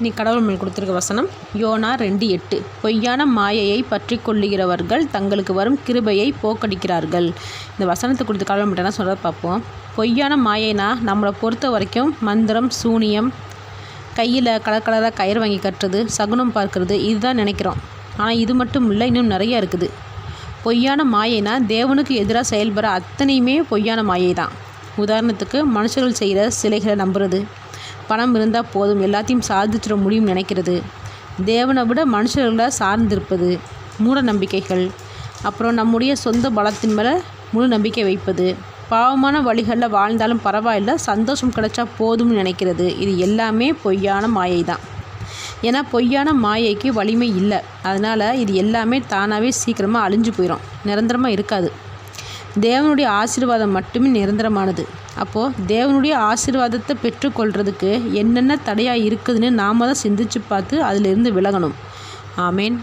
நீ கடவுள் மேல் கொடுத்துருக்க வசனம் யோனா 2:8. பொய்யான மாயையை பற்றி கொள்ளுகிறவர்கள் தங்களுக்கு வரும் கிருபையை போக்கடிக்கிறார்கள். இந்த வசனத்தை கொடுத்து கடவுள் மட்டும் என்ன சொல்கிறத பார்ப்போம். பொய்யான மாயைனா நம்மளை பொறுத்த வரைக்கும் மந்திரம், சூனியம், கையில் கலர் கலராக கயிறு வாங்கி கட்டுறது, சகுனம் பார்க்குறது, இதுதான் நினைக்கிறோம். ஆனால் இது மட்டும் இல்லை, இன்னும் நிறையா இருக்குது. பொய்யான மாயைனா தேவனுக்கு எதிராக செயல்பட அத்தனையுமே பொய்யான மாயை தான். உதாரணத்துக்கு மனுஷர்கள் செய்கிற சிலைகளை நம்புறது, பணம் இருந்தால் போதும் எல்லாத்தையும் சாதிச்சிட முடியும்னு நினைக்கிறது, தேவனை விட மனுஷர்களை சார்ந்திருப்பது, மூட நம்பிக்கைகள், அப்புறம் நம்முடைய சொந்த பலத்தின் மேலே முழு நம்பிக்கை வைப்பது, பாவமான வழிகளில் வாழ்ந்தாலும் பரவாயில்ல சந்தோஷம் கிடைச்சா போதும்னு நினைக்கிறது, இது எல்லாமே பொய்யான மாயை தான். ஏன்னா பொய்யான மாயைக்கு வலிமை இல்லை. அதனால் இது எல்லாமே தானாகவே சீக்கிரமாக அழிஞ்சு போயிடும், நிரந்தரமாக இருக்காது. தேவனுடைய ஆசீர்வாதம் மட்டுமே நிரந்தரமானது. அப்போது தேவனுடைய ஆசீர்வாதத்தை பெற்றுக்கொள்கிறதுக்கு என்னென்ன தடையாக இருக்குதுன்னு நாம் தான் சிந்திச்சு பார்த்து அதிலிருந்து விலகணும். ஆமேன்.